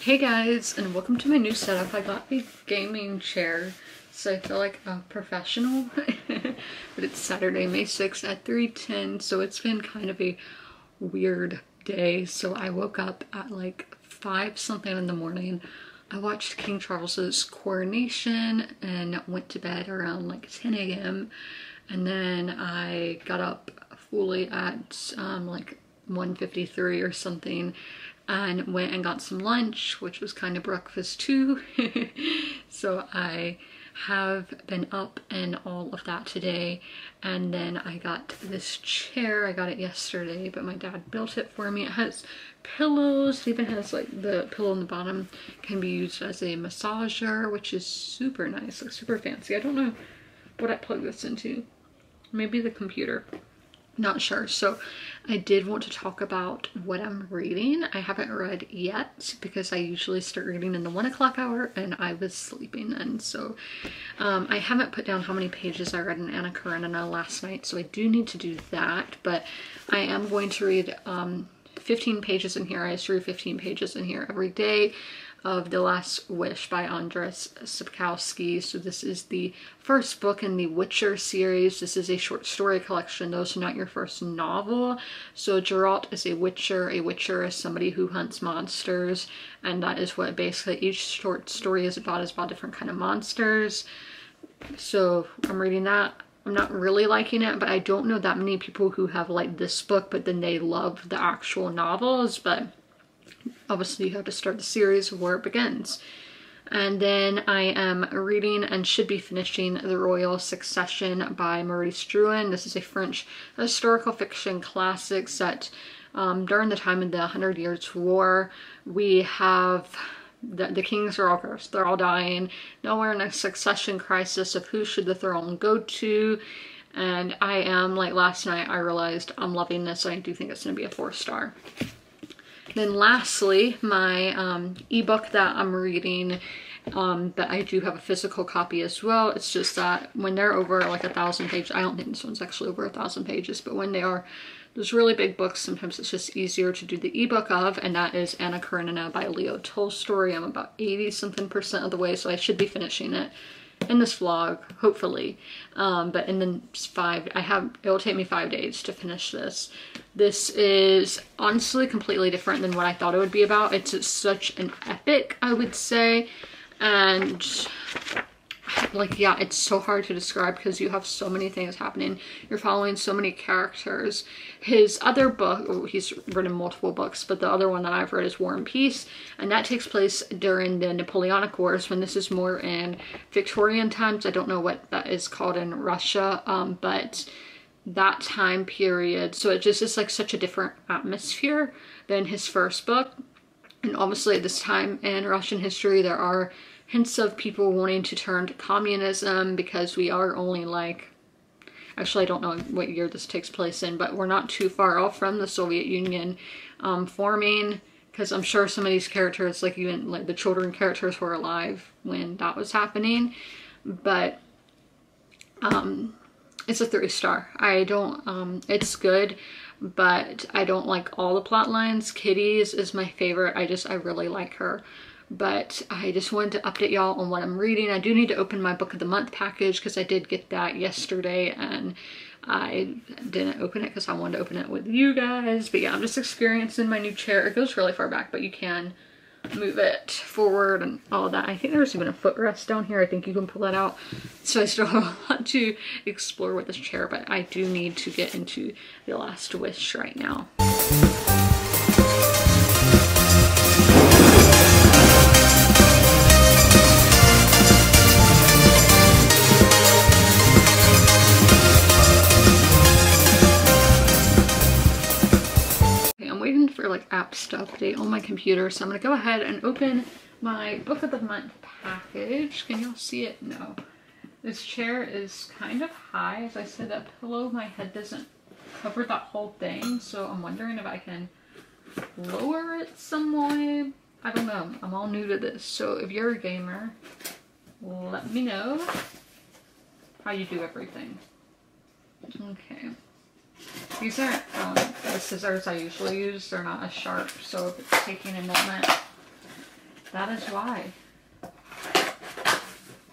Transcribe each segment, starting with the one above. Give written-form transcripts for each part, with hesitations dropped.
Hey guys, and welcome to my new setup. I got a gaming chair, so I feel like a professional. But it's Saturday, May 6th at 3:10, so it's been kind of a weird day. So I woke up at like 5 something in the morning. I watched King Charles's coronation and went to bed around like 10 a.m. And then I got up fully at like 1:53 or something and went and got some lunch, which was kind of breakfast too. So I have been up and all of that today. And then I got this chair. I got it yesterday, but my dad built it for me. It has pillows. It even has like the pillow on the bottom can be used as a massager, which is super nice, like super fancy. I don't know what I plug this into. Maybe the computer. Not sure. So I did want to talk about what I'm reading. I haven't read yet because I usually start reading in the 1 o'clock hour and I was sleeping, and so I haven't put down how many pages I read in Anna Karenina last night, so I do need to do that. But I am going to read 15 pages in here. I used to read 15 pages in here every day of The Last Wish by Andrzej Sapkowski. So this is the first book in the Witcher series. This is a short story collection, though, so not your first novel. So Geralt is a witcher. A witcher is somebody who hunts monsters, and that is what basically each short story is about different kind of monsters. So I'm reading that. I'm not really liking it, but I don't know that many people who have liked this book, but then they love the actual novels. But obviously you have to start the series where it begins. And then I am reading and should be finishing The Royal Succession by Maurice Drouin. This is a French historical fiction classic set during the time of the 100 Years' War. We have the kings are all cursed. They're all dying. Now we're in a succession crisis of who should the throne go to. And I am, like last night, I realized I'm loving this. I do think it's going to be a 4-star. Then lastly, my ebook that I'm reading, that I do have a physical copy as well. It's just that when they're over like 1,000 pages, I don't think this one's actually over 1,000 pages, but when they are those really big books, sometimes it's just easier to do the ebook of, and that is Anna Karenina by Leo Tolstoy. I'm about 80-something% of the way, so I should be finishing it in this vlog, hopefully. But in the it'll take me 5 days to finish this. This is honestly completely different than what I thought it would be about. It's such an epic, I would say. And like, yeah, it's so hard to describe because you have so many things happening. You're following so many characters. His other book, he's written multiple books, but the other one that I've read is War and Peace, and that takes place during the Napoleonic Wars, when this is more in Victorian times. I don't know what that is called in Russia, but that time period. So it just is like such a different atmosphere than his first book. And obviously at this time in Russian history, there are hints of people wanting to turn to communism, because we are only like, actually I don't know what year this takes place in, but we're not too far off from the Soviet Union forming, because I'm sure some of these characters, like even like the children characters, were alive when that was happening. But it's a 3-star. I don't, it's good, but I don't like all the plot lines. Kitty's is my favorite. I really like her. But I just wanted to update y'all on what I'm reading. I do need to open my book of the month package because I did get that yesterday and I didn't open it because I wanted to open it with you guys. But yeah, I'm just experiencing my new chair. It goes really far back, but you can move it forward and all of that. I think there's even a footrest down here. I think you can pull that out. So I still have a lot to explore with this chair, but I do need to get into The Last Wish right now. For like apps to update on my computer, so I'm gonna go ahead and open my book of the month package. Can y'all see it? No. This chair is kind of high. As I said, that pillow, my head doesn't cover that whole thing, so I'm wondering if I can lower it some way. I don't know. I'm all new to this, so if you're a gamer, let me know how you do everything. Okay. These aren't the scissors I usually use. They're not as sharp, so if it's taking a moment That is why.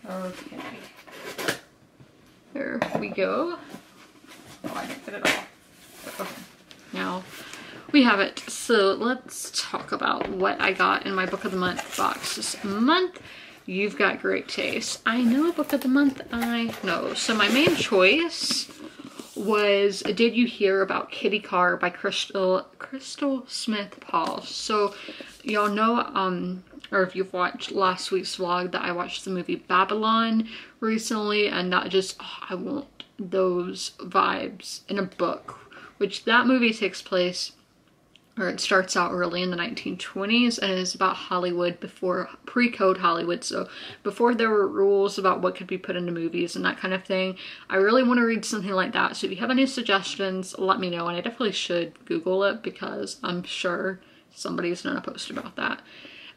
Okay. There we go. Oh, I didn't get it all. Okay. Now we have it. So let's talk about what I got in my book of the month box this month. You've got great taste. I know a book of the month, I know. So my main choice was Did You Hear About Kitty Carr by Crystal Smith Paul. So y'all know, or if you've watched last week's vlog, that I watched the movie Babylon recently, and that just, oh, I want those vibes in a book, which that movie takes place, or it starts out early in the 1920s, and is about Hollywood before pre-code Hollywood. So before there were rules about what could be put into movies and that kind of thing. I really want to read something like that. So if you have any suggestions, let me know. And I definitely should Google it, because I'm sure somebody's done a post about that.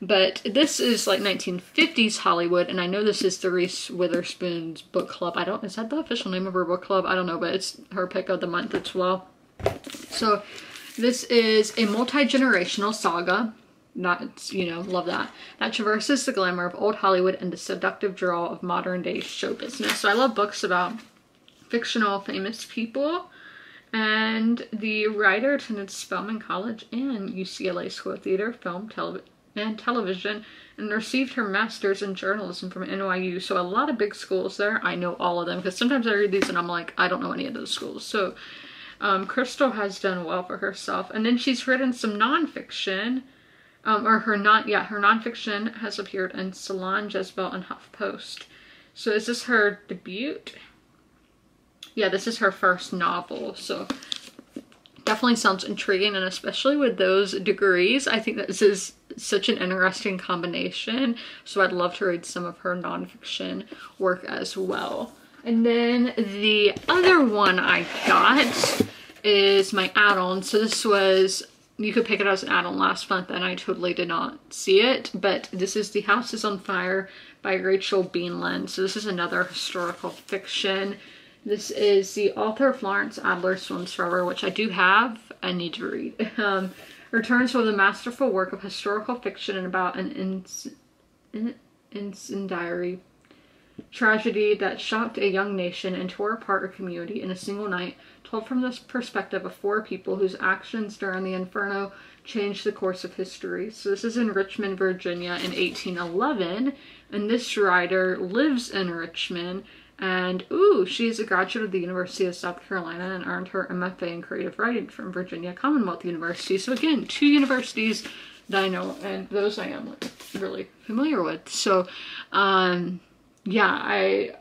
But this is like 1950s Hollywood, and I know this is the Reese Witherspoon's book club. Is that the official name of her book club? I don't know, but it's her pick of the month as well. So this is a multi-generational saga, that's, you know, love that traverses the glamour of old Hollywood and the seductive draw of modern day show business. So I love books about fictional famous people, and the writer attended Spelman College and UCLA School of Theater, Film, and Television, and received her master's in journalism from NYU. So a lot of big schools there. I know all of them, because sometimes I read these and I'm like, I don't know any of those schools. So Crystal has done well for herself. And then she's written some nonfiction, her nonfiction has appeared in Salon, Jezebel, and HuffPost. So is this her debut? Yeah, this is her first novel. So definitely sounds intriguing, and especially with those degrees, I think that this is such an interesting combination. So I'd love to read some of her nonfiction work as well. And then the other one I got is my add-on. So this was, you could pick it as an add-on last month, and I totally did not see it, but this is The House is on Fire by Rachel Beanland. So this is another historical fiction. This is the author of Florence Adler Swims Forever, which I do have. I need to read. Returns with a masterful work of historical fiction and about an incendiary tragedy that shocked a young nation and tore apart a community in a single night, told from the perspective of 4 people whose actions during the inferno changed the course of history. So this is in Richmond, Virginia in 1811, and this writer lives in Richmond, and she is a graduate of the University of South Carolina and earned her MFA in creative writing from Virginia Commonwealth University. So again, 2 universities that I know, and those I am like really familiar with. So yeah, I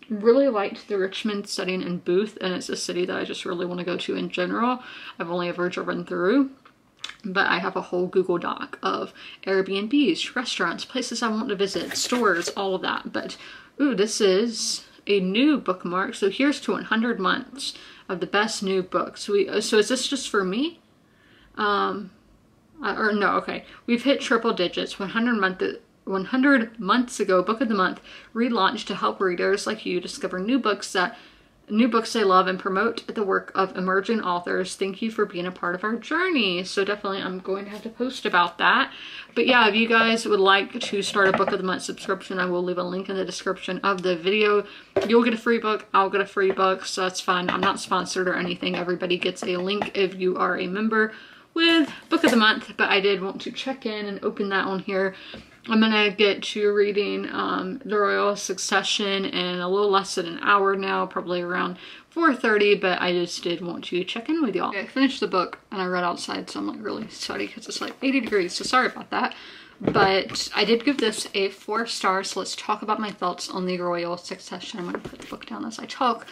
really liked the Richmond setting in Booth, and it's a city that I just really want to go to in general. I've only ever driven through, but I have a whole Google Doc of Airbnbs, restaurants, places I want to visit, stores, all of that. But this is a new bookmark. So here's to 100 months of the best new books. So is this just for me? Or no, okay. We've hit triple digits. 100 months ago, Book of the Month relaunched to help readers like you discover new books they love and promote the work of emerging authors. Thank you for being a part of our journey. So definitely I'm going to have to post about that. But yeah, if you guys would like to start a Book of the Month subscription, I will leave a link in the description of the video. You'll get a free book, I'll get a free book, so that's fine. I'm not sponsored or anything. Everybody gets a link if you are a member with Book of the Month, but I did want to check in and open that on here. I'm gonna get to reading The Royal Succession in a little less than an hour now, probably around 4:30, but I just did want to check in with y'all. Okay, I finished the book and I read outside, so I'm like really sweaty because it's like 80 degrees, so sorry about that. But I did give this a 4 stars, so let's talk about my thoughts on The Royal Succession. I'm gonna put the book down as I talk.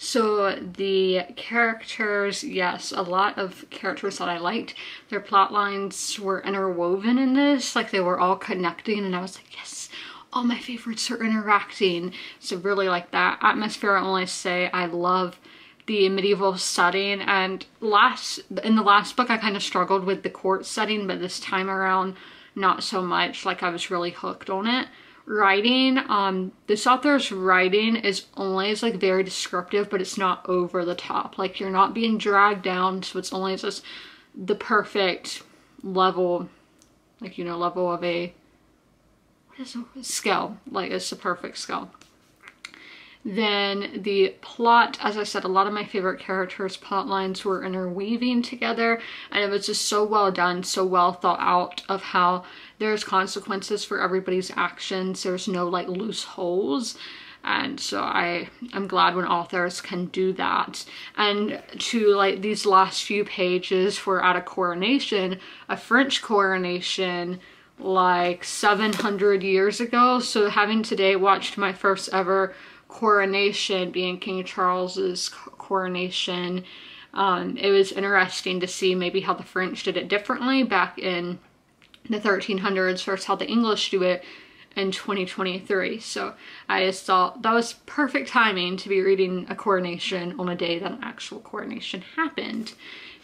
So the characters, yes, a lot of characters that I liked. Their plot lines were interwoven in this, like they were all connecting, and I was like, yes, all my favorites are interacting. So really like that atmosphere. I only say I love the medieval setting, and in the last book I kind of struggled with the court setting, but this time around not so much. Like I was really hooked on it. Writing, this author's writing is always like very descriptive, but it's not over the top. Like you're not being dragged down, so it's only just the perfect level, like, you know, level of a scale, like it's the perfect scale. Then the plot, as I said, a lot of my favorite characters' plot lines were interweaving together, and it was just so well done, so well thought out of how there's consequences for everybody's actions. There's no like loose holes. And so I'm glad when authors can do that. And to like these last few pages were at a coronation, a French coronation, like 700 years ago. So having today watched my first ever coronation, being King Charles's coronation, it was interesting to see maybe how the French did it differently back in the 1300s versus how the English do it in 2023. So I just thought that was perfect timing to be reading a coronation on a day that an actual coronation happened.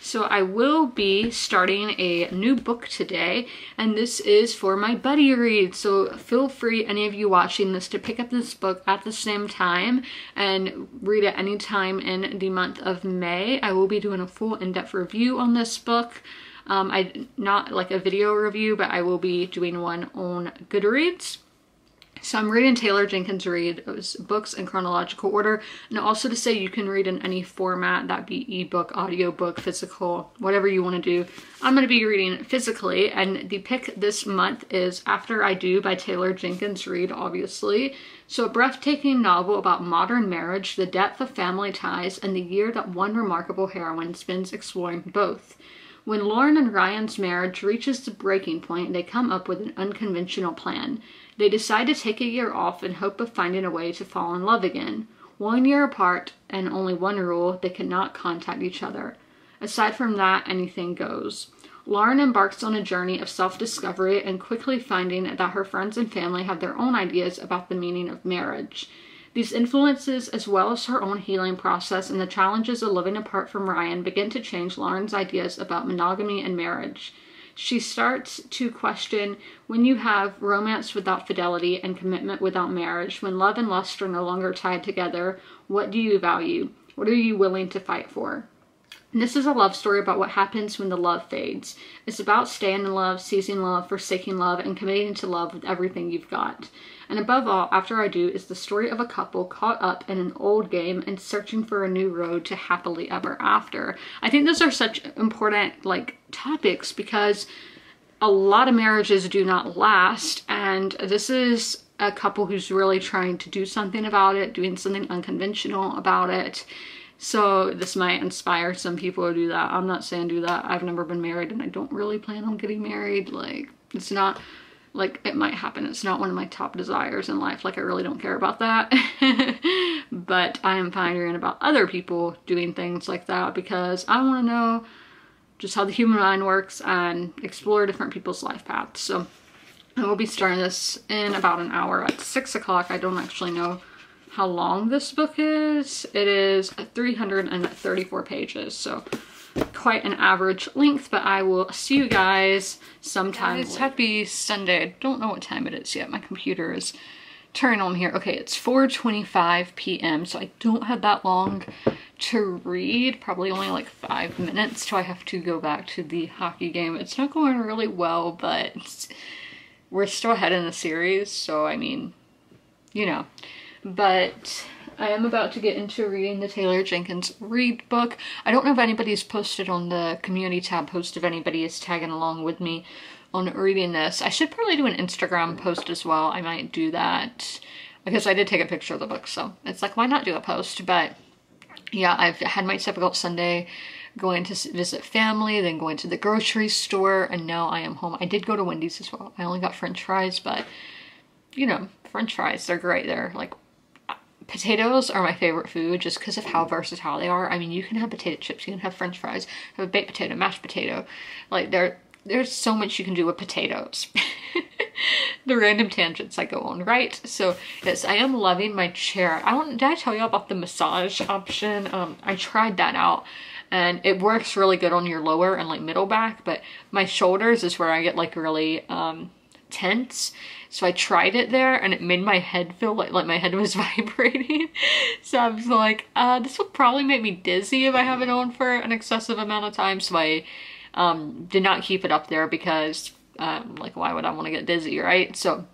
So I will be starting a new book today, and this is for my buddy read. So feel free, any of you watching this, to pick up this book at the same time and read it any time in the month of May. I will be doing a full in-depth review on this book. Not like a video review, but I will be doing one on Goodreads. So I'm reading Taylor Jenkins Reid books in chronological order, and also to say you can read in any format, that be ebook, audiobook, physical, whatever you want to do. I'm going to be reading physically, and the pick this month is After I Do by Taylor Jenkins Reid, obviously. So a breathtaking novel about modern marriage, the depth of family ties, and the year that one remarkable heroine spends exploring both. When Lauren and Ryan's marriage reaches the breaking point, they come up with an unconventional plan. They decide to take a year off in hope of finding a way to fall in love again. 1 year apart, and only one rule: they cannot contact each other. Aside from that, anything goes. Lauren embarks on a journey of self-discovery and quickly finding that her friends and family have their own ideas about the meaning of marriage. These influences, as well as her own healing process and the challenges of living apart from Ryan, begin to change Lauren's ideas about monogamy and marriage. She starts to question, when you have romance without fidelity and commitment without marriage, when love and lust are no longer tied together, what do you value? What are you willing to fight for? And this is a love story about what happens when the love fades. It's about staying in love, seizing love, forsaking love, and committing to love with everything you've got. And above all, After I Do is the story of a couple caught up in an old game and searching for a new road to happily ever after. I think those are such important like topics because a lot of marriages do not last, and this is a couple who's really trying to do something about it, doing something unconventional about it. So this might inspire some people to do that. I'm not saying do that. I've never been married and I don't really plan on getting married. Like, it's not, like, it might happen. It's not one of my top desires in life. Like, I really don't care about that. But I am fine hearing about other people doing things like that because I want to know just how the human mind works and explore different people's life paths. So I will be starting this in about an hour at 6 o'clock. I don't actually know how long this book is. It is 334 pages, so quite an average length, but I will see you guys sometime. It's happy Sunday. I don't know what time it is yet. My computer is turning on here. Okay, it's 4:25 p.m. so I don't have that long to read. Probably only like 5 minutes till I have to go back to the hockey game. It's not going really well, but we're still ahead in the series, so I mean, you know. But I am about to get into reading the Taylor Jenkins Reid book. I don't know if anybody's posted on the community tab post, if anybody is tagging along with me on reading this. I should probably do an Instagram post as well. I might do that because I did take a picture of the book, so it's like, why not do a post? But yeah, I've had my typical Sunday going to visit family, then going to the grocery store, and now I am home. I did go to Wendy's as well. I only got French fries, but you know, French fries, they're great. They're like, potatoes are my favorite food just because of how versatile they are. I mean, you can have potato chips, you can have French fries, have a baked potato, mashed potato. Like, there's so much you can do with potatoes. The random tangents I go on, right? So yes, I am loving my chair. Did I tell you about the massage option? I tried that out and it works really good on your lower and like middle back, but my shoulders is where I get like really tense. So I tried it there and it made my head feel like my head was vibrating. So I was like, this will probably make me dizzy if I have it on for an excessive amount of time. So I did not keep it up there because like, why would I want to get dizzy, right? So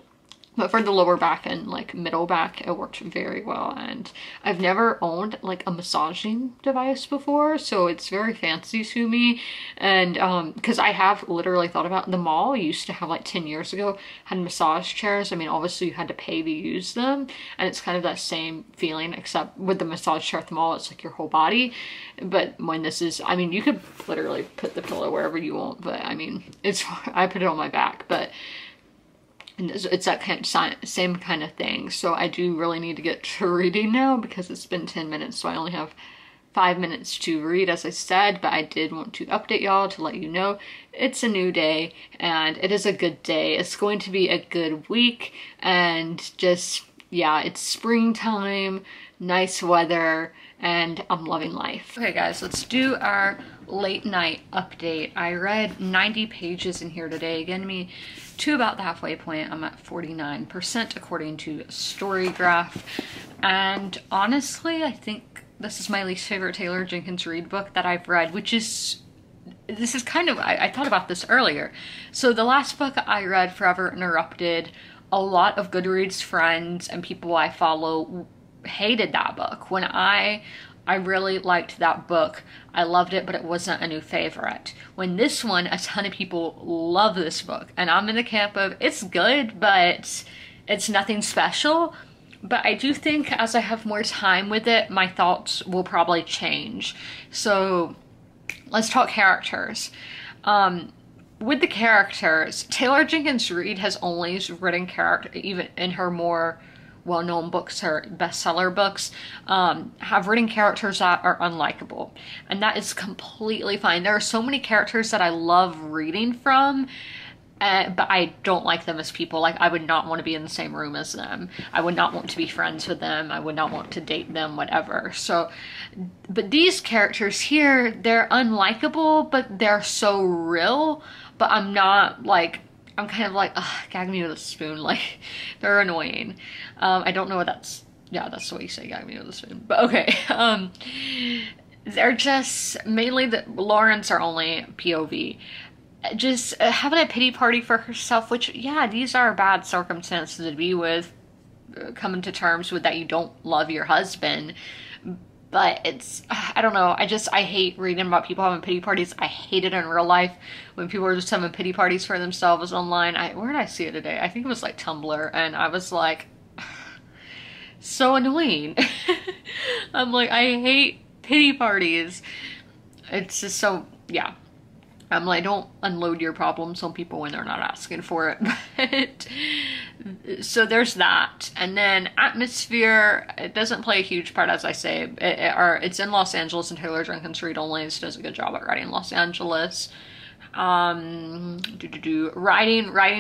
But for the lower back and like middle back, it worked very well. And I've never owned like a massaging device before, so it's very fancy to me. And because I have literally thought about the mall used to have like 10 years ago had massage chairs. I mean, obviously you had to pay to use them, and it's kind of that same feeling, except with the massage chair at the mall, it's like your whole body. But when this is, I mean, you could literally put the pillow wherever you want, but I mean, it's, I put it on my back, but it's that kind of same kind of thing. So I do really need to get to reading now because it's been 10 minutes, so I only have 5 minutes to read, as I said. But I did want to update y'all to let you know it's a new day and it is a good day. It's going to be a good week, and just, yeah, it's springtime, nice weather, and I'm loving life. Okay guys, let's do our late night update. I read 90 pages in here today, getting me to about the halfway point. I'm at 49% according to Storygraph. And honestly, I think this is my least favorite Taylor Jenkins Reid book that I've read, which is, this is kind of, I thought about this earlier. So the last book I read, Forever Interrupted, a lot of Goodreads friends and people I follow hated that book. When I really liked that book. I loved it, but it wasn't a new favorite. When this one, a ton of people love this book, and I'm in the camp of it's good, but it's nothing special. But I do think as I have more time with it, my thoughts will probably change. So let's talk characters. With the characters, Taylor Jenkins Reid has always written character, even in her more well-known books, her bestseller books, have written characters that are unlikable, and that is completely fine. There are so many characters that I love reading from, but I don't like them as people. Like, I would not want to be in the same room as them. I would not want to be friends with them. I would not want to date them, whatever. So, but these characters here, they're unlikable, but they're so real. But I'm not like, I'm kind of like, ugh, gag me with a spoon. Like, they're annoying. I don't know what that's, yeah, that's the way you say gag me with a spoon. But okay. They're just, mainly the Lawrence are only POV. Just having a pity party for herself, which, yeah, these are bad circumstances to be with, coming to terms with that you don't love your husband. But it's, I don't know, I hate reading about people having pity parties. I hate it in real life when people are just having pity parties for themselves online. Where did I see it today? I think it was like Tumblr, and I was like, so annoying. I'm like, I hate pity parties. It's just so, yeah. I'm like, don't unload your problems on people when they're not asking for it. But so there's that. And then atmosphere, it doesn't play a huge part, as I say. It's in Los Angeles, and Taylor Jenkins Reid only does a good job at writing Los Angeles. Writing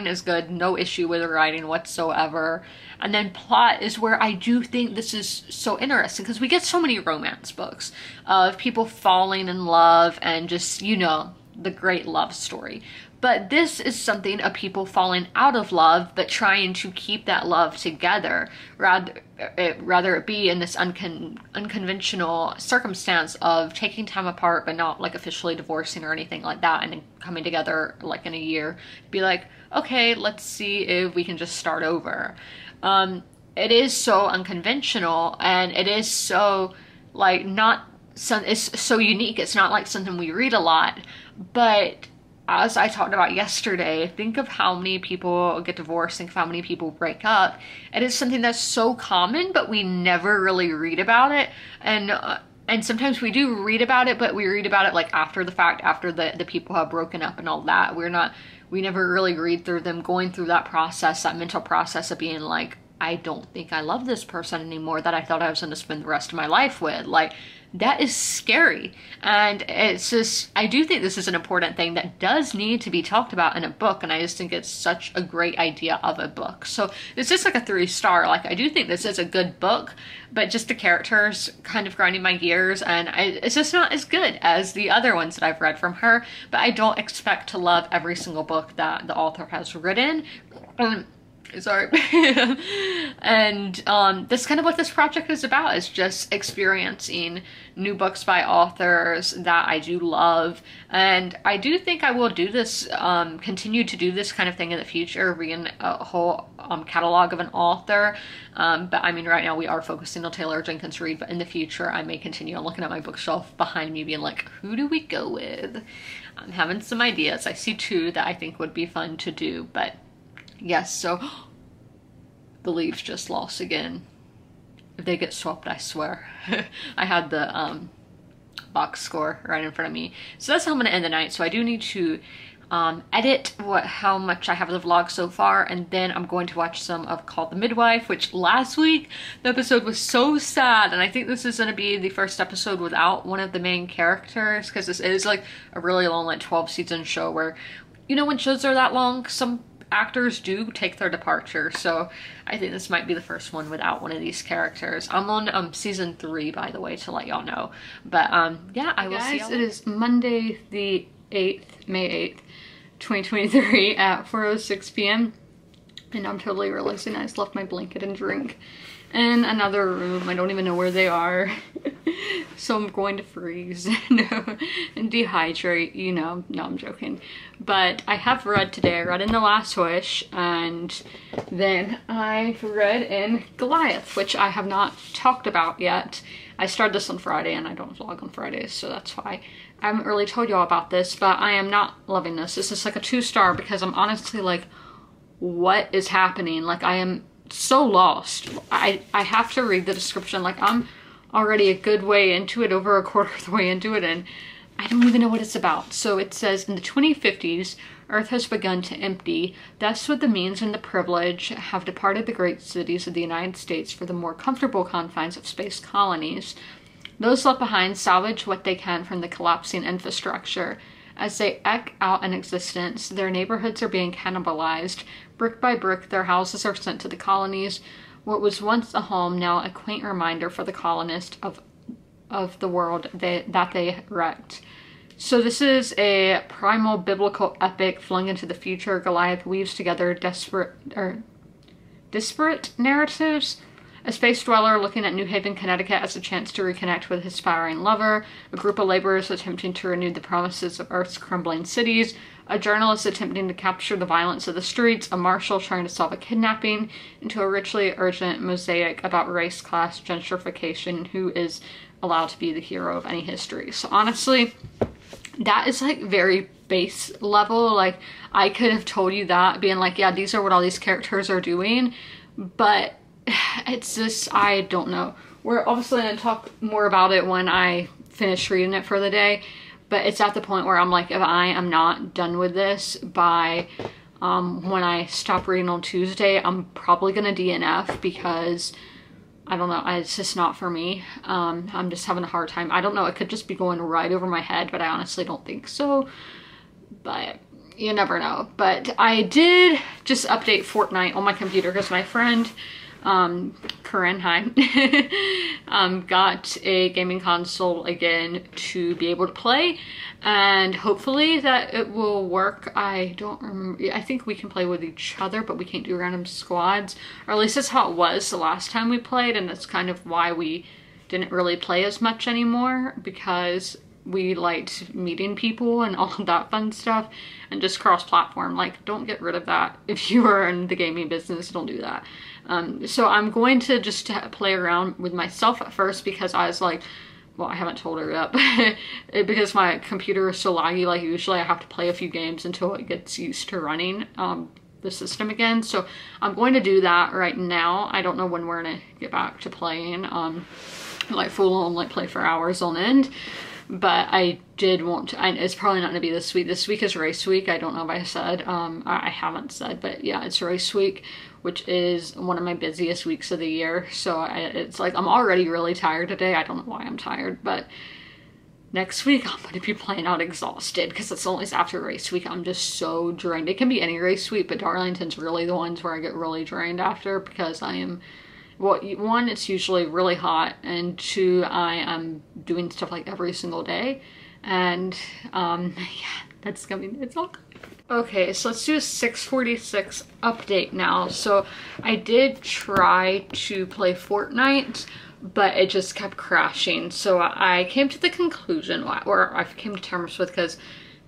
is good. No issue with the writing whatsoever. And then plot is where I do think this is so interesting, because we get so many romance books of people falling in love and just, you know, the great love story. But this is something of people falling out of love but trying to keep that love together, rather it be in this unconventional circumstance of taking time apart but not like officially divorcing or anything like that, and then coming together like in a year, be like, okay, let's see if we can just start over. It is so unconventional, and it is so like it's so unique. It's not like something we read a lot. But as I talked about yesterday, think of how many people get divorced, think of how many people break up. It is something that's so common, but we never really read about it. And sometimes we do read about it, but we read about it like after the fact, after the people have broken up and all that. We never really read through them going through that process, that mental process of being like, I don't think I love this person anymore that I thought I was going to spend the rest of my life with. Like, that is scary. And it's just, I do think this is an important thing that does need to be talked about in a book, and I just think it's such a great idea of a book. So it's just like a 3-star. Like, I do think this is a good book, but just the characters kind of grinding my gears, and it's just not as good as the other ones that I've read from her. But I don't expect to love every single book that the author has written. Sorry. And that's kind of what this project is about, is just experiencing new books by authors that I do love. And I do think I will do this, continue to do this kind of thing in the future, reading a whole catalog of an author. But I mean, right now we are focusing on Taylor Jenkins Reid, but in the future I may continue on looking at my bookshelf behind me being like, who do we go with? I'm having some ideas. I see 2 that I think would be fun to do, but yes, so the Leafs just lost again. If they get swept, I swear. I had the box score right in front of me. So that's how I'm gonna end the night. So I do need to edit how much I have of the vlog so far, and then I'm going to watch some of Called the Midwife, which last week the episode was so sad, and I think this is going to be the first episode without one of the main characters, because this is like a really long, like 12-season show where, you know, when shows are that long, some actors do take their departure. So I think this might be the first one without one of these characters. I'm on season 3, by the way, to let y'all know. But yeah, I will see y'all. It is Monday the 8th, May 8th, 2023 at 4:06 p.m. and I'm totally realizing I just left my blanket and drink in another room. I don't even know where they are. So I'm going to freeze and dehydrate, you know. No, I'm joking. But I have read today. I read in The Last Wish, and then I've read in Goliath, which I have not talked about yet. I started this on Friday and I don't vlog on Fridays, so that's why I haven't really told y'all about this, but I am not loving this. This is like a 2-star because I'm honestly like, what is happening? Like, I am so lost. I have to read the description. Like, I'm already a good way into it, over a quarter of the way into it, and I don't even know what it's about. So it says, in the 2050s, Earth has begun to empty. Thus, with the means and the privilege, have departed the great cities of the United States for the more comfortable confines of space colonies. Those left behind salvage what they can from the collapsing infrastructure. As they eke out an existence, their neighborhoods are being cannibalized. Brick by brick, their houses are sent to the colonies. What was once a home, now a quaint reminder for the colonists of the world that they wrecked. So this is a primal biblical epic flung into the future. Goliath weaves together disparate narratives. A space dweller looking at New Haven, Connecticut as a chance to reconnect with his aspiring lover, a group of laborers attempting to renew the promises of Earth's crumbling cities, a journalist attempting to capture the violence of the streets, a marshal trying to solve a kidnapping, into a richly urgent mosaic about race, class, gentrification, who is allowed to be the hero of any history. So honestly, that is like very base level. Like, I could have told you that, being like, yeah, these are what all these characters are doing, but it's just, I don't know. We're obviously going to talk more about it when I finish reading it for the day, but it's at the point where I'm like, if I am not done with this by when I stop reading on Tuesday, I'm probably going to DNF, because I don't know, it's just not for me. I'm just having a hard time. I don't know, it could just be going right over my head, but I honestly don't think so. But you never know. But I did just update Fortnite on my computer because my friend Corinne, hi, got a gaming console again to be able to play, and hopefully that it will work. I don't remember, I think we can play with each other, but we can't do random squads, or at least that's how it was the last time we played, and that's kind of why we didn't really play as much anymore, because we liked meeting people and all of that fun stuff, and just cross-platform. Like, don't get rid of that. If you are in the gaming business, don't do that. So I'm going to just play around with myself at first, because I was like, well, I haven't told her yet, because my computer is so laggy. Like, usually I have to play a few games until it gets used to running the system again. So I'm going to do that right now. I don't know when we're gonna get back to playing, like full on, like play for hours on end. But I did want to, it's probably not going to be this week. This week is race week. I don't know if I said, I haven't said, but yeah, it's race week, which is one of my busiest weeks of the year. So it's like, I'm already really tired today. I don't know why I'm tired, but next week I'm going to be playing out exhausted, because it's always after race week. I'm just so drained. It can be any race week, but Darlington's really the ones where I get really drained after, because I am, well, one, it's usually really hot, and two, I am doing stuff like every single day, and yeah, that's coming, it's all coming. Okay, so let's do a 6:46 update now. So I did try to play Fortnite, but it just kept crashing. So I came to the conclusion, or I came to terms with, because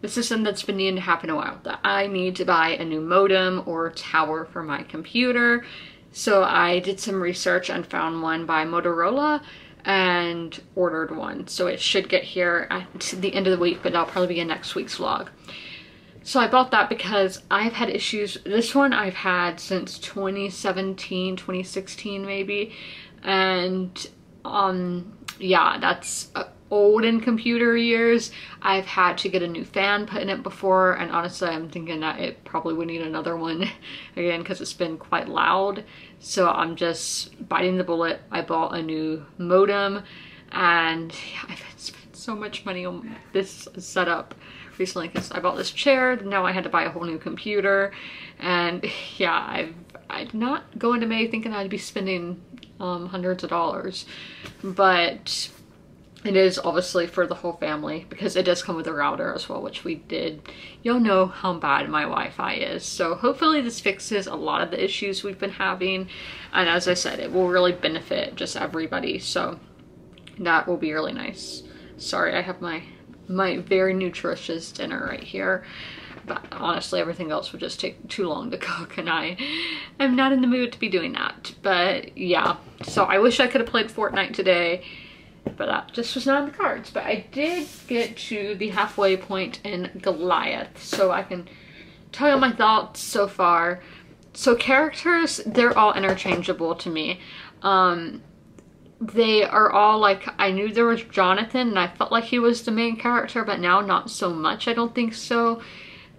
this is something that's been needing to happen a while, that I need to buy a new modem or tower for my computer. So I did some research and found one by Motorola and ordered one. So it should get here at the end of the week, but that'll probably be in next week's vlog. So I bought that because I've had issues. This one I've had since 2017, 2016 maybe. And yeah, that's old in computer years. I've had to get a new fan put in it before, and honestly I'm thinking that it probably would need another one again because it's been quite loud. So I'm just biting the bullet. I bought a new modem, and I've spent so much money on this setup recently because I bought this chair. Now I had to buy a whole new computer, and yeah, I'd not go into May thinking I'd be spending hundreds of dollars, but it is obviously for the whole family because it does come with a router as well, which we did. You'll know how bad my Wi-Fi is. So hopefully this fixes a lot of the issues we've been having. And as I said, it will really benefit just everybody. So that will be really nice. Sorry, I have my very nutritious dinner right here. But honestly, everything else would just take too long to cook, and I am not in the mood to be doing that. But yeah, so I wish I could have played Fortnite today, but that just was not in the cards. But I did get to the halfway point in Goliath, so I can tell you my thoughts so far. So characters, they're all interchangeable to me. They are all like, I knew there was Jonathan and I felt like he was the main character, but now not so much, I don't think so.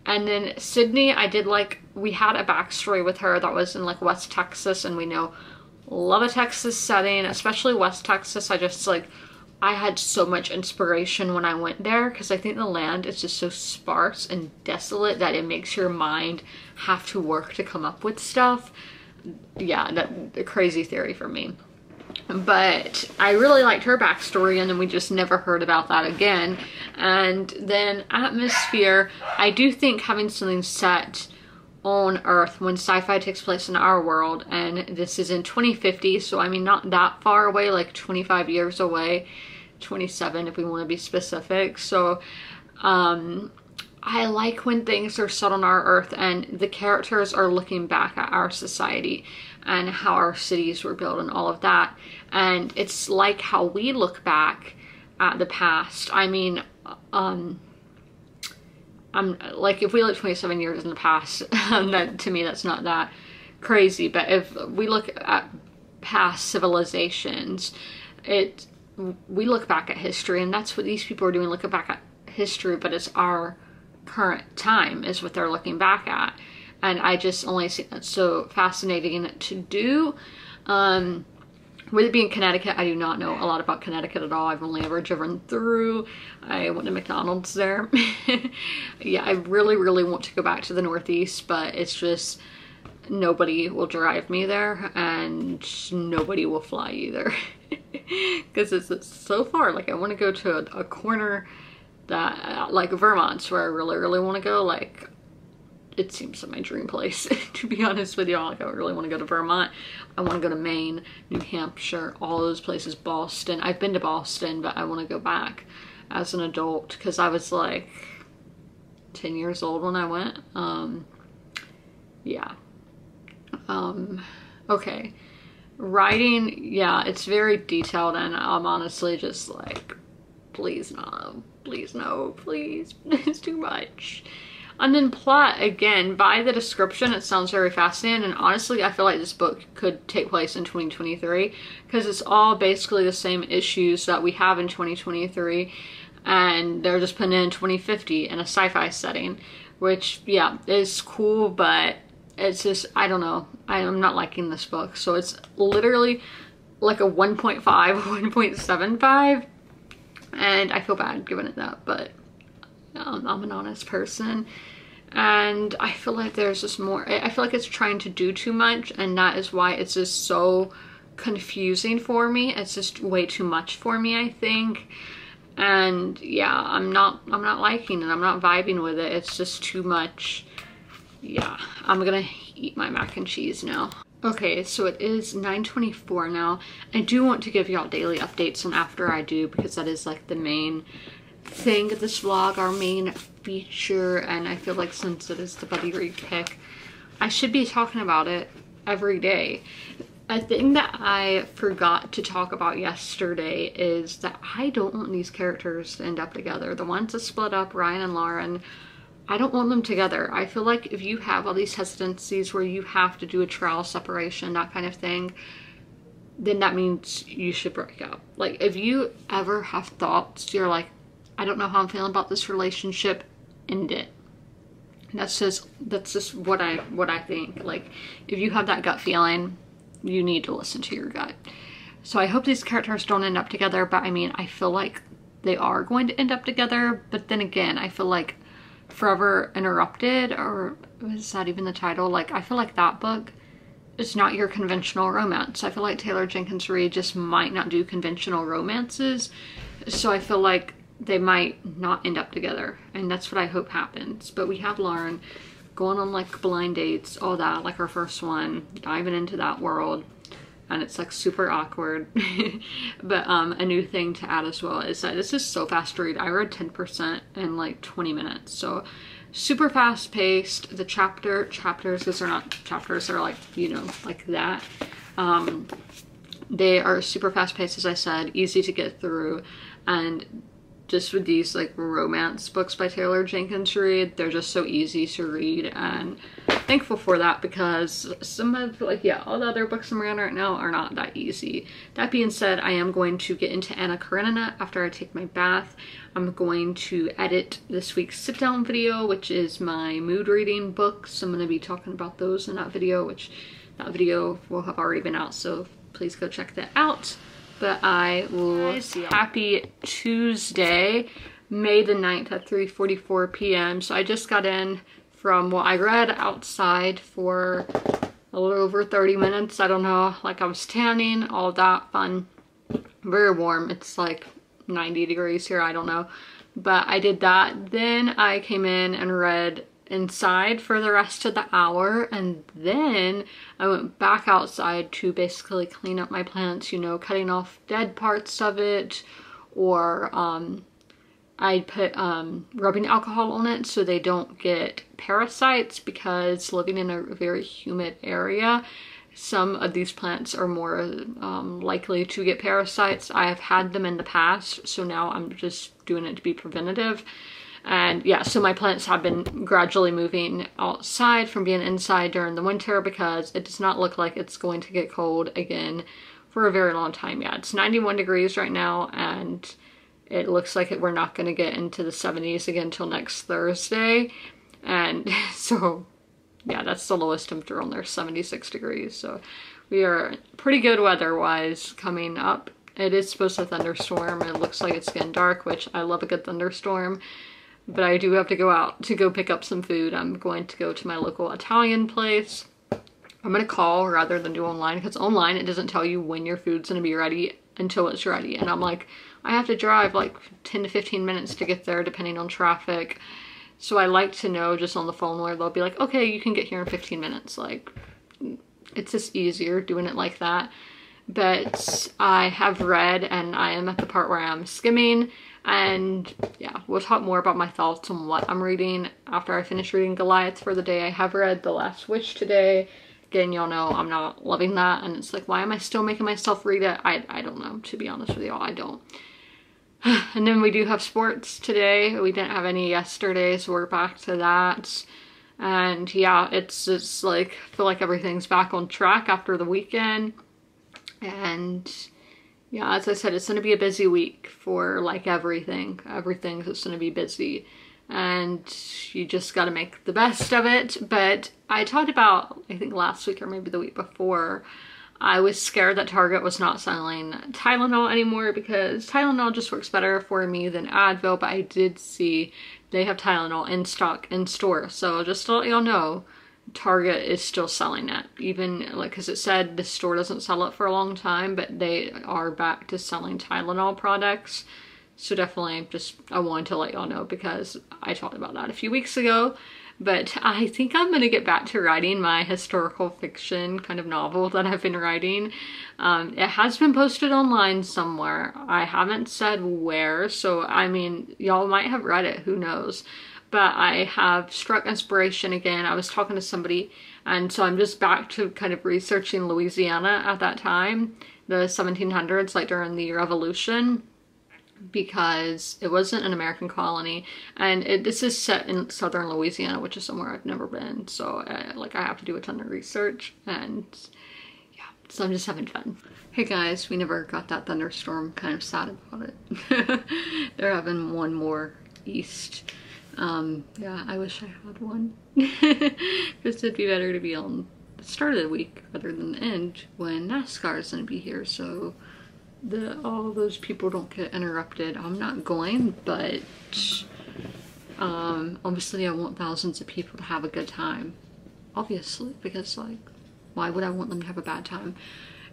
And then Sydney, I did like, we had a backstory with her that was in like West Texas, and we know, love a Texas setting, especially West Texas. I just like, I had so much inspiration when I went there because I think the land is just so sparse and desolate that it makes your mind have to work to come up with stuff. Yeah, that's a crazy theory for me. But I really liked her backstory, and then we just never heard about that again. And then atmosphere, I do think having something set on Earth when sci-fi takes place in our world, and this is in 2050, so I mean not that far away, like 25 years away, 27 if we want to be specific. So I like when things are set on our Earth and the characters are looking back at our society and how our cities were built and all of that. And it's like how we look back at the past. I mean, I'm like, if we look 27 years in the past, that to me, that's not that crazy. But if we look at past civilizations, we look back at history, and that's what these people are doing, look back at history, but it's our current time is what they're looking back at. And I just only see that so fascinating to do. With it being Connecticut, I do not know a lot about Connecticut at all. I've only ever driven through. I went to McDonald's there. Yeah, I really, really want to go back to the Northeast, but it's just nobody will drive me there, and nobody will fly either. Because it's so far. Like, I want to go to a corner that, like Vermont's where I really, really want to go. Like, it seems like my dream place, to be honest with y'all. Like, I really want to go to Vermont. I want to go to Maine, New Hampshire, all those places, Boston. I've been to Boston, but I want to go back as an adult because I was like 10 years old when I went. Yeah. Okay. Writing, yeah, it's very detailed, and I'm honestly just like, please no, please no, please. It's too much. And then plot, again, by the description, it sounds very fascinating, and honestly, I feel like this book could take place in 2023, because it's all basically the same issues that we have in 2023, and they're just putting it in 2050 in a sci-fi setting, which, yeah, is cool, but it's just, I don't know, I'm not liking this book. So it's literally like a 1.5, 1.75, and I feel bad giving it that, but I'm an honest person, and I feel like there's just more. I feel like it's trying to do too much, and that is why it's just so confusing for me. It's just way too much for me, I think. And yeah, I'm not liking it. I'm not vibing with it. It's just too much. Yeah, I'm gonna eat my mac and cheese now. Okay, so it is 9:24 now. I do want to give y'all daily updates on after I do, because that is like the main thing of this vlog, our main feature, and I feel like since it is the buddy read kick, I should be talking about it every day. A thing that I forgot to talk about yesterday is that I don't want these characters to end up together. The ones that split up, Ryan and Lauren, I don't want them together. I feel like if you have all these hesitancies where you have to do a trial separation, that kind of thing, then that means you should break up. Like, if you ever have thoughts, you're like, I don't know how I'm feeling about this relationship, end it. That's just what I think. Like, if you have that gut feeling, you need to listen to your gut. So I hope these characters don't end up together, but I mean, I feel like they are going to end up together. But then again, I feel like Forever Interrupted, or is that even the title? Like, I feel like that book is not your conventional romance. I feel like Taylor Jenkins Reid just might not do conventional romances. So I feel like they might not end up together, and that's what I hope happens. But we have Lauren going on like blind dates, all that, like our first one, diving into that world, and it's like super awkward. But a new thing to add as well is that this is so fast to read. I read 10% in like 20 minutes, so super fast paced. The chapters, because they're not chapters, they're like, you know, like that. They are super fast paced, as I said, easy to get through, and just with these like romance books by Taylor Jenkins Reid, they're just so easy to read, and thankful for that, because some of, like, yeah, all the other books I'm reading right now are not that easy. That being said, I am going to get into Anna Karenina after I take my bath. I'm going to edit this week's sit down video, which is my mood reading books. I'm going to be talking about those in that video, which that video will have already been out, so please go check that out. But I will see. Happy Tuesday, May the 9th at 3:44 p.m. So I just got in from what I read outside for a little over 30 minutes. I don't know, like I was tanning, all that fun. Very warm. It's like 90 degrees here, I don't know. But I did that. Then I came in and read inside for the rest of the hour, and then I went back outside to basically clean up my plants, you know, cutting off dead parts of it, or I put rubbing alcohol on it so they don't get parasites, because living in a very humid area, some of these plants are more likely to get parasites. I have had them in the past, so now I'm just doing it to be preventative. And yeah, so my plants have been gradually moving outside from being inside during the winter, because it does not look like it's going to get cold again for a very long time yet. It's 91 degrees right now, and it looks like we're not going to get into the 70s again until next Thursday. And so yeah, that's the lowest temperature on there, 76 degrees. So we are pretty good weather-wise coming up. It is supposed to thunderstorm. It looks like it's getting dark, which I love a good thunderstorm. But I do have to go out to go pick up some food. I'm going to go to my local Italian place. I'm going to call rather than do online, because online it doesn't tell you when your food's going to be ready until it's ready. And I'm like, I have to drive like 10 to 15 minutes to get there depending on traffic. So I like to know just on the phone where they'll be like, okay, you can get here in 15 minutes. Like, it's just easier doing it like that. But I have read, and I am at the part where I'm skimming. And yeah, we'll talk more about my thoughts on what I'm reading after I finish reading Goliath for the day. I have read The Last Wish today. Again, y'all know I'm not loving that, and it's like, why am I still making myself read it? I don't know, to be honest with y'all, I don't. And then we do have sports today. We didn't have any yesterday, so we're back to that. And yeah, it's just like, I feel like everything's back on track after the weekend. And yeah, as I said, it's going to be a busy week for like everything. Everything's just going to be busy, and you just got to make the best of it. But I talked about, I think last week or maybe the week before, I was scared that Target was not selling Tylenol anymore, because Tylenol just works better for me than Advil. But I did see they have Tylenol in stock in store. So just to let y'all know, Target is still selling it, even like, because it said the store doesn't sell it for a long time, but they are back to selling Tylenol products. So definitely just, I wanted to let y'all know, because I talked about that a few weeks ago. But I think I'm gonna get back to writing my historical fiction kind of novel that I've been writing. It has been posted online somewhere. I haven't said where, so I mean, y'all might have read it, who knows. but I have struck inspiration again. I was talking to somebody, and so I'm just back to kind of researching Louisiana at that time, the 1700s, like during the Revolution, because it wasn't an American colony, and this is set in southern Louisiana, which is somewhere I've never been, so like I have to do a ton of research, and yeah, so I'm just having fun. Hey guys, we never got that thunderstorm. Kind of sad about it. They're having one more east. Yeah, I wish I had one. Because it'd be better to be on the start of the week rather than the end when NASCAR is going to be here, so all those people don't get interrupted. I'm not going, but obviously I want thousands of people to have a good time. Obviously, because like, why would I want them to have a bad time?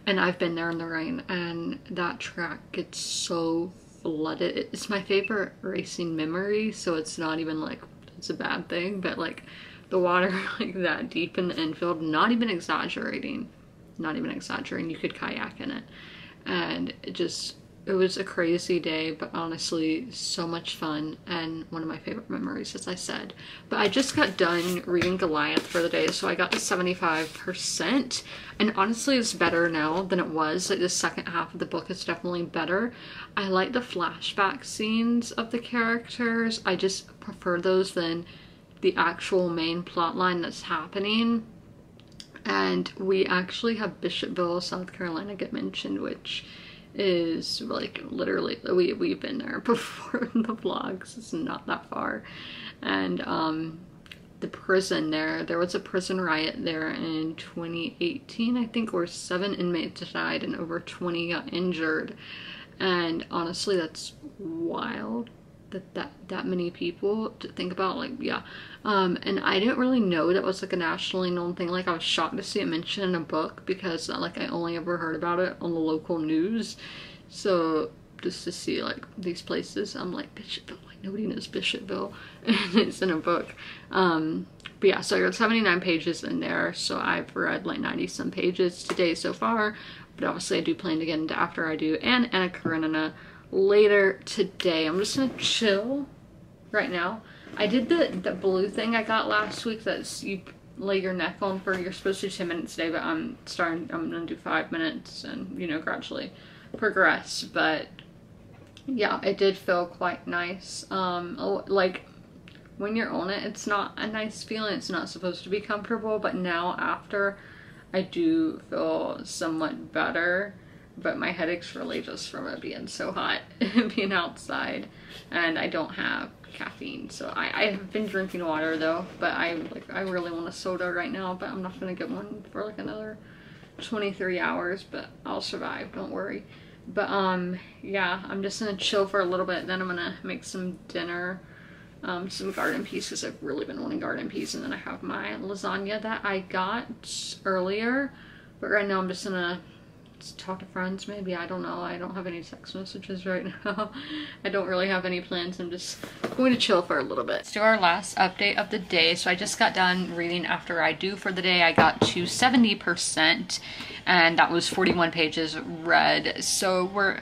And I've been there in the rain, and that track gets so flooded. It's my favorite racing memory, so it's not even like it's a bad thing, but like the water like that deep in the infield, not even exaggerating, you could kayak in it. And it was a crazy day, but honestly so much fun, and one of my favorite memories, as I said. But I just got done reading Goliath for the day, so I got to 75%, and honestly it's better now than it was. Like the second half of the book is definitely better. I like the flashback scenes of the characters. I just prefer those than the actual main plot line that's happening. And we actually have Bishopville, South Carolina get mentioned, which is like literally, we've been there before in the vlogs. It's not that far. And the prison there was a prison riot there in 2018, I think, where 7 inmates died and over 20 got injured. And honestly, that's wild that many people to think about. Like, yeah. And I didn't really know that was like a nationally known thing. Like, I was shocked to see it mentioned in a book, because like I only ever heard about it on the local news. So just to see like these places, I'm like, Bishopville, like nobody knows Bishopville, and it's in a book. But yeah, so I got 79 pages in there, so I've read like 90 some pages today so far, but obviously I do plan to get into After I Do and Anna Karenina later today. I'm just gonna chill right now. I did the blue thing I got last week, that's you lay your neck on for, you're supposed to do 10 minutes today, but I'm gonna do 5 minutes and, you know, gradually progress. But yeah, it did feel quite nice. Like when you're on it, it's not a nice feeling, it's not supposed to be comfortable, but now after, I do feel somewhat better. But my headache's really just from it being so hot being outside, and I don't have caffeine. So I have been drinking water though, but I really want a soda right now, but I'm not gonna get one for like another 23 hours, but I'll survive, don't worry. But yeah, I'm just gonna chill for a little bit, then I'm gonna make some dinner, some garden peas, because I've really been wanting garden peas, and then I have my lasagna that I got earlier. But right now I'm just gonna talk to friends, maybe. I don't know. I don't have any text messages right now. I don't really have any plans. I'm just going to chill for a little bit. Let's do our last update of the day. So I just got done reading After I Do for the day. I got to 70%, and that was 41 pages read. So we're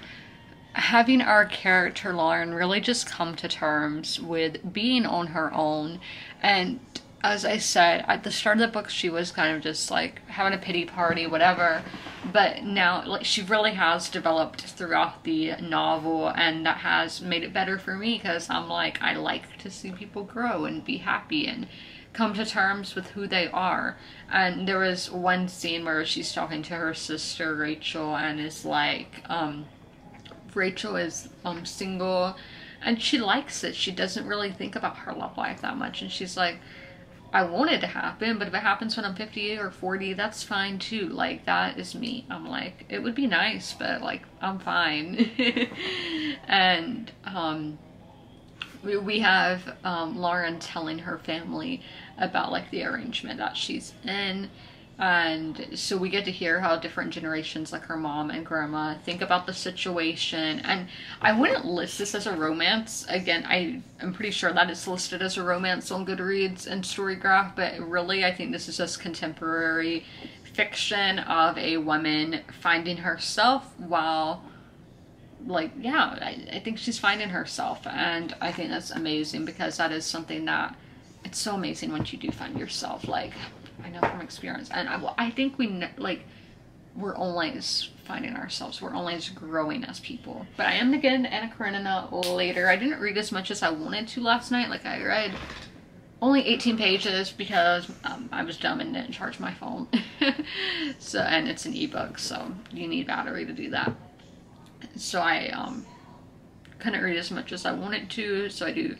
having our character Lauren really just come to terms with being on her own. And as I said, at the start of the book, she was kind of just like having a pity party, whatever. But now, like, she really has developed throughout the novel, and that has made it better for me, because I'm like, I like to see people grow and be happy and come to terms with who they are. And there was one scene where she's talking to her sister Rachel, and is like, Rachel is single, and she likes it. She doesn't really think about her love life that much, and she's like, I want it to happen, but if it happens when I'm 50 or 40, that's fine too. Like, that is me. I'm like, it would be nice, but like, I'm fine. And we have Lauren telling her family about like the arrangement that she's in. And so we get to hear how different generations, like her mom and grandma, think about the situation. And I wouldn't list this as a romance. Again, I'm pretty sure that it's listed as a romance on Goodreads and Storygraph, but really I think this is just contemporary fiction of a woman finding herself while like, yeah, I think she's finding herself, and I think that's amazing, because that is something that, it's so amazing once you do find yourself. Like, I know from experience, and I think we're always finding ourselves, we're always growing as people. But I am again Anna Karenina later. I didn't read as much as I wanted to last night. Like, I read only 18 pages because I was dumb and didn't charge my phone. So, and it's an ebook, so you need battery to do that. So I couldn't read as much as I wanted to, so I do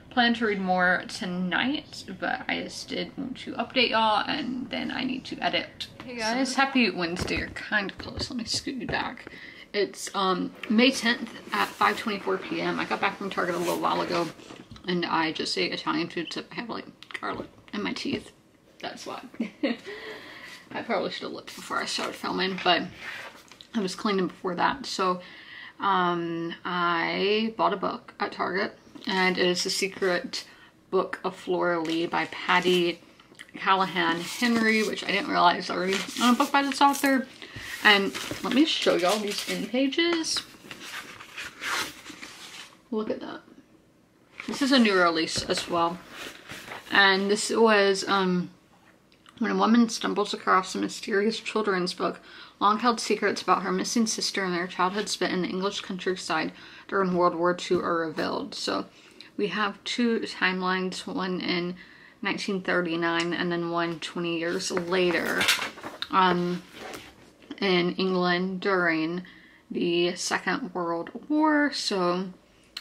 plan to read more tonight, but I just did want to update y'all, and then I need to edit. Hey guys, happy Wednesday. You're kind of close. Let me scoot you back. It's May 10th at 5:24 p.m. I got back from Target a little while ago, and I just ate Italian food, so I have like garlic in my teeth. That's why. I probably should have looked before I started filming, but I was cleaning before that. So I bought a book at Target, and it is The Secret Book of Flora Lee by Patty Callahan Henry, which I didn't realize already on a book by this author. And let me show y'all these in pages. Look at that. This is a new release as well. And this was when a woman stumbles across a mysterious children's book, long-held secrets about her missing sister and their childhood spent in the English countryside during World War II are revealed. So we have two timelines, one in 1939 and then one 20 years later in England during the Second World War. So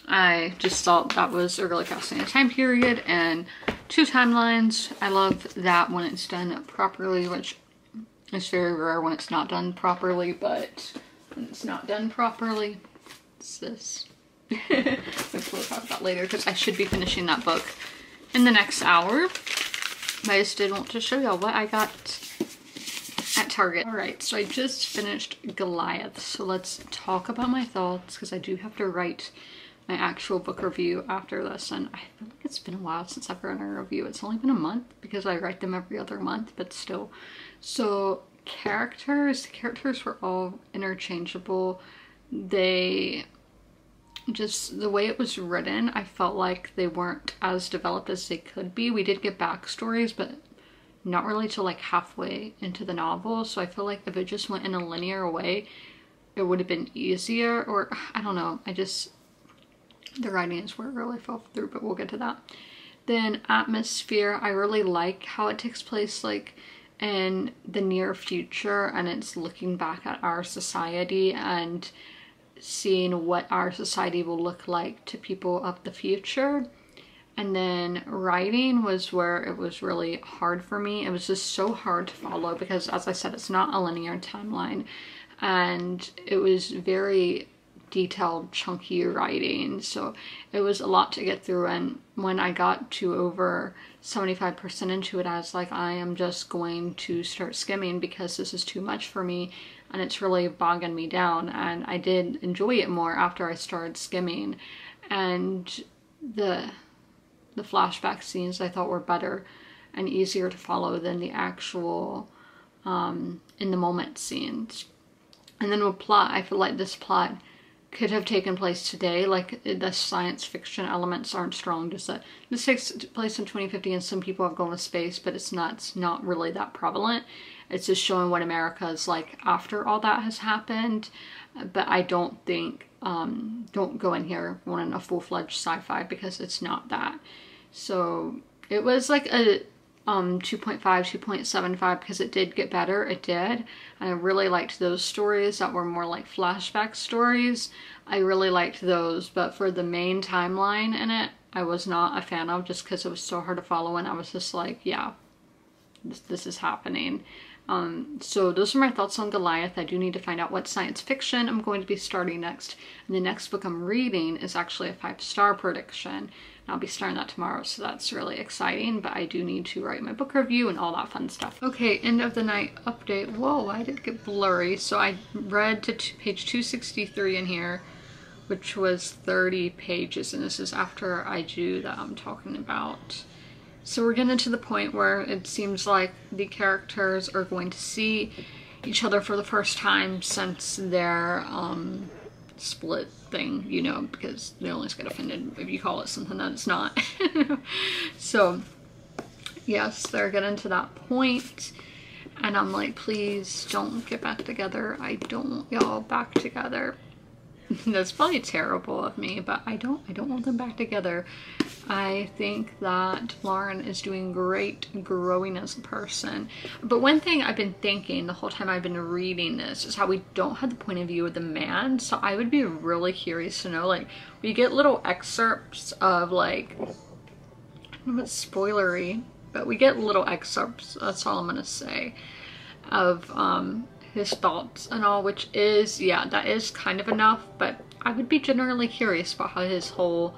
I just thought that was a really fascinating time period, and two timelines. I love that when it's done properly, which is very rare when it's not done properly, but when it's not done properly, it's this. Which we'll talk about later, because I should be finishing that book in the next hour. But I just did want to show y'all what I got at Target. Alright, so I just finished Goliath, so let's talk about my thoughts, because I do have to write my actual book review after this, and I feel like it's been a while since I've written a review. It's only been a month, because I write them every other month, but still. So the characters were all interchangeable. They just, the way it was written, I felt like they weren't as developed as they could be. We did get backstories, but not really till like halfway into the novel, so I feel like if it just went in a linear way, it would have been easier, or I don't know, the writing is where it really fell through, but we'll get to that. Then atmosphere, I really like how it takes place like in the near future, and it's looking back at our society and seeing what our society will look like to people of the future. And then writing was where it was really hard for me. It was just so hard to follow because, as I said, it's not a linear timeline, and it was very detailed, chunky writing, so it was a lot to get through. And when I got to over 75% into it, I was like, I am just going to start skimming because this is too much for me and it's really bogging me down. And I did enjoy it more after I started skimming, and the flashback scenes I thought were better and easier to follow than the actual in the moment scenes. And then with plot, I feel like this plot could have taken place today. Like, the science fiction elements aren't strong. Just that this takes place in 2050 and some people have gone to space, but it's not really that prevalent. It's just showing what America is like after all that has happened. But I don't think, don't go in here wanting a full-fledged sci-fi, because it's not that. So it was like a 2.5, 2.75, because it did get better. It did. And I really liked those stories that were more like flashback stories. I really liked those, but for the main timeline in it, I was not a fan of, just because it was so hard to follow, and I was just like, yeah, this is happening. So those are my thoughts on Goliath. I do need to find out what science fiction I'm going to be starting next. And the next book I'm reading is actually a 5-star prediction. I'll be starting that tomorrow, so that's really exciting, but I do need to write my book review and all that fun stuff. Okay, end of the night update. Whoa, why did it get blurry? So I read to page 263 in here, which was 30 pages, and this is after I do that I'm talking about. So we're getting to the point where it seems like the characters are going to see each other for the first time since their split thing, you know, because they always get offended if you call it something that it's not. So yes, they're getting to that point, and I'm like, please don't get back together. I don't want y'all back together. That's probably terrible of me, but I don't want them back together. I think that Lauren is doing great growing as a person. But one thing I've been thinking the whole time I've been reading this is how we don't have the point of view of the man. So I would be really curious to know, like, we get little excerpts of, like, I don't know if it's spoilery, but we get little excerpts, that's all I'm gonna say, of his thoughts and all, which is, yeah, that is kind of enough, but I would be generally curious about how his whole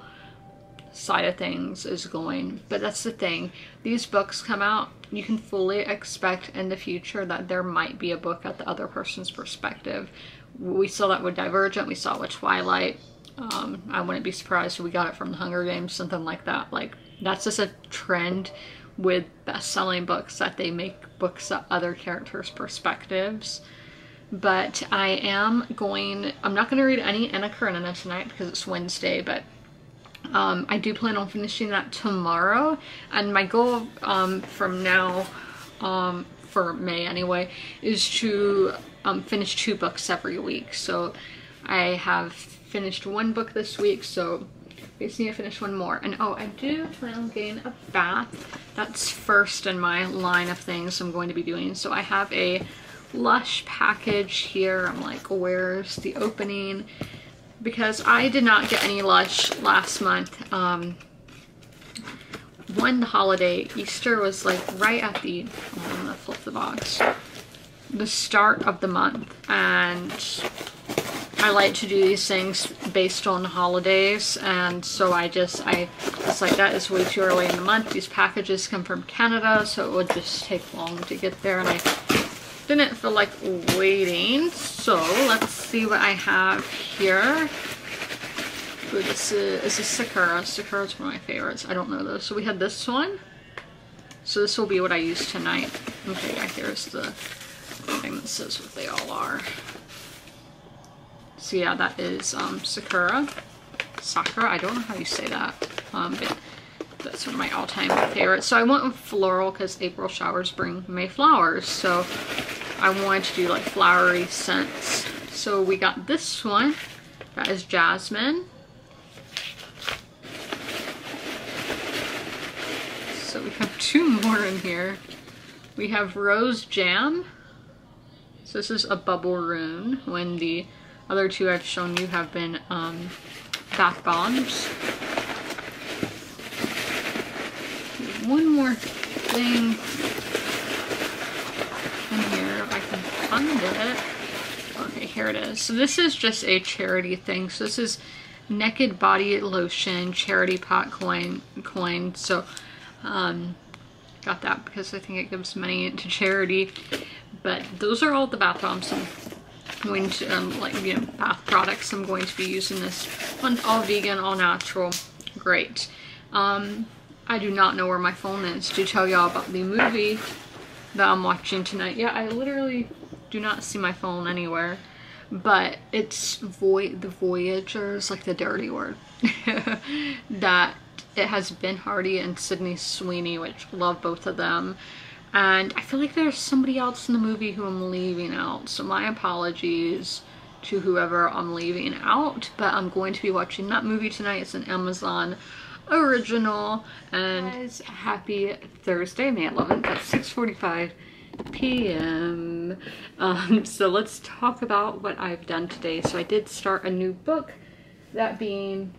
side of things is going. But that's the thing, these books come out, you can fully expect in the future that there might be a book at the other person's perspective. We saw that with Divergent, we saw it with Twilight. I wouldn't be surprised if we got it from the Hunger Games, something like that. Like, that's just a trend with best-selling books, that they make books at other characters' perspectives. But I'm not going to read any Anna Karenina tonight because it's Wednesday, but I do plan on finishing that tomorrow. And my goal from now, for May anyway, is to finish 2 books every week. So I have finished 1 book this week, so I just need to finish 1 more. And oh, I do plan on getting a bath. That's first in my line of things I'm going to be doing. So I have a Lush package here. I'm like, where's the opening? Because I did not get any Lush last month. When the holiday, Easter was like right at the, I'm gonna flip the box, the start of the month, and I like to do these things based on holidays, and so I was like, that is way too early in the month. These packages come from Canada, so it would just take long to get there, and I didn't feel like waiting. So let's see what I have here. Ooh, this is a Sakura. Sakura is one of my favorites. I don't know those. So we had this one. So this will be what I use tonight. Okay, yeah, here's the thing that says what they all are. So yeah, that is Sakura. Sakura, I don't know how you say that. But that's one of my all-time favorites. So I went with floral because April showers bring May flowers. So I wanted to do like flowery scents. So we got this one. That is jasmine. So we have 2 more in here. We have rose jam. So this is a bubble rune, when the other 2 I've shown you have been bath bombs. One more thing in here, if I can find it. Okay, here it is. So this is just a charity thing. So this is Naked Body Lotion Charity Pot coin. So got that because I think it gives money to charity. But those are all the bath bombs I'm going to, like, you know, bath products I'm going to be using this one. All vegan, all natural. Great. I do not know where my phone is to tell y'all about the movie that I'm watching tonight. Yeah, I literally do not see my phone anywhere. But it's The Voyagers, like the dirty word. That it has Ben Hardy and Sydney Sweeney, which love both of them. And I feel like there's somebody else in the movie who I'm leaving out. So my apologies to whoever I'm leaving out. But I'm going to be watching that movie tonight. It's an Amazon original. And guys, happy Thursday, May 11th at 6:45 p.m. So let's talk about what I've done today. So I did start a new book, that being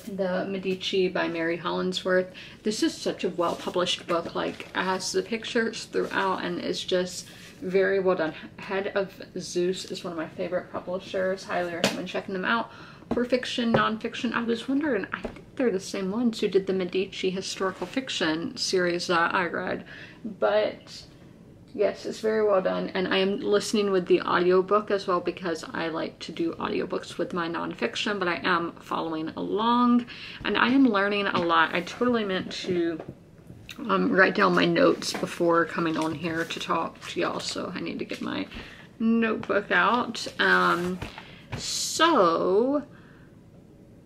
the Medici by Mary Hollandsworth. This is such a well-published book. Like, it has the pictures throughout and it's just very well done. Head of Zeus is one of my favorite publishers. Highly recommend checking them out for fiction, non-fiction. I was wondering, I think they're the same ones who did the Medici historical fiction series that I read. But yes, it's very well done, and I am listening with the audiobook as well because I like to do audiobooks with my nonfiction, but I am following along and I am learning a lot. I totally meant to write down my notes before coming on here to talk to y'all, so I need to get my notebook out. So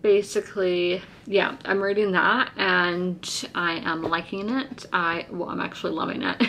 basically, yeah, I'm reading that and I am liking it. I'm actually loving it.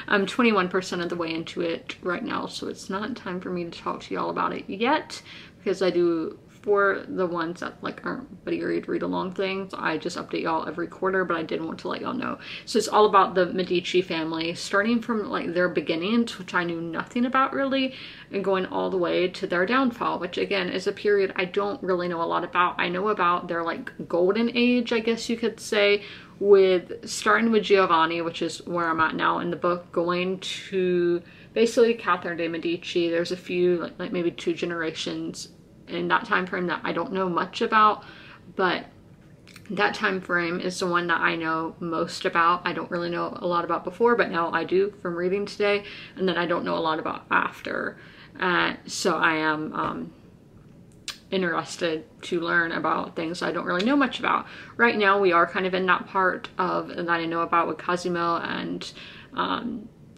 I'm 21% of the way into it right now, so it's not time for me to talk to y'all about it yet, because I do, for the ones that like aren't buddy read along things, I just update y'all every quarter, but I did want to let y'all know. So it's all about the Medici family, starting from like their beginnings, which I knew nothing about really, and going all the way to their downfall, which again is a period I don't really know a lot about. I know about their like golden age, I guess you could say, with starting with Giovanni, which is where I'm at now in the book, going to basically Catherine de Medici. There's a few, like maybe 2 generations in that time frame that I don't know much about, but that time frame is the one that I know most about. I don't really know a lot about before, but now I do from reading today, and then I don't know a lot about after. So I am interested to learn about things I don't really know much about. Right now we are kind of in that part of that I know about with Cosimo, and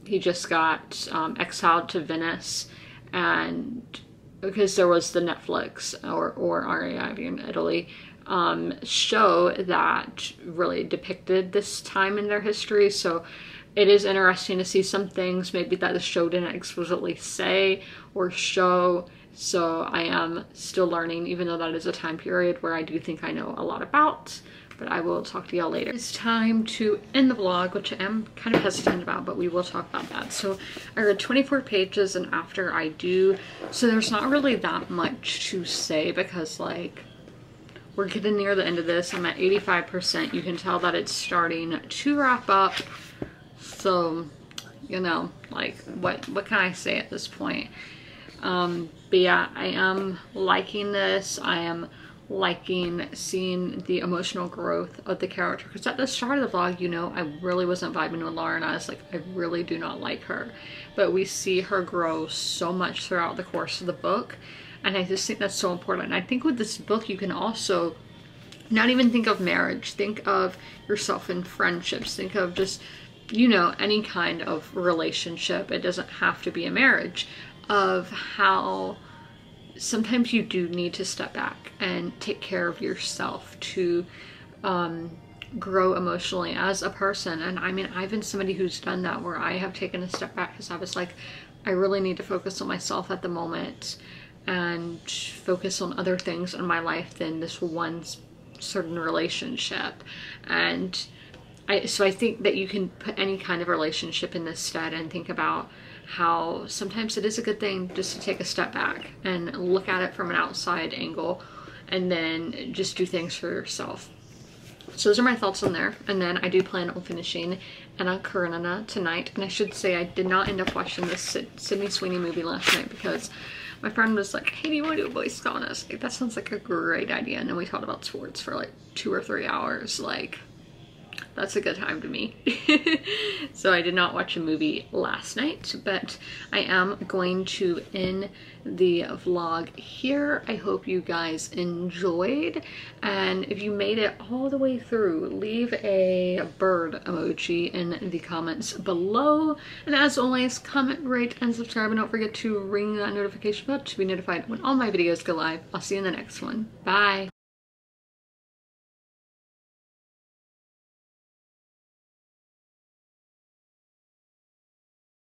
he just got exiled to Venice, and because there was the Netflix or RAI in Italy show that really depicted this time in their history. So it is interesting to see some things maybe that the show didn't explicitly say or show. So I am still learning, even though that is a time period where I do think I know a lot about, but I will talk to y'all later. It's time to end the vlog, which I am kind of hesitant about, but we will talk about that. So I read 24 pages, and after I do, so there's not really that much to say, because like we're getting near the end of this. I'm at 85%. You can tell that it's starting to wrap up. So, you know, like what can I say at this point? But yeah, I am liking this. I am liking seeing the emotional growth of the character, because at the start of the vlog, you know, I really wasn't vibing with Laura, and I was like, I really do not like her. But we see her grow so much throughout the course of the book, and I just think that's so important. And I think with this book you can also not even think of marriage, think of yourself in friendships, think of just, you know, any kind of relationship. It doesn't have to be a marriage, of how sometimes you do need to step back and take care of yourself to grow emotionally as a person. And I mean, I've been somebody who's done that, where I have taken a step back because I was like, I really need to focus on myself at the moment and focus on other things in my life than this one certain relationship. And so I think that you can put any kind of relationship in this stead and think about how sometimes it is a good thing just to take a step back and look at it from an outside angle, and then just do things for yourself. So those are my thoughts on there. And then I do plan on finishing Karenina tonight. And I should say I did not end up watching this Sydney Sweeney movie last night, because my friend was like, hey, do you want to do a Boy Scout on us? Like, that sounds like a great idea. And then we talked about sports for like 2 or 3 hours. Like, that's a good time to me. So I did not watch a movie last night, but I am going to end the vlog here. I hope you guys enjoyed, and if you made it all the way through, leave a bird emoji in the comments below. And as always, comment, rate, and subscribe, and don't forget to ring that notification bell to be notified when all my videos go live. I'll see you in the next one. Bye.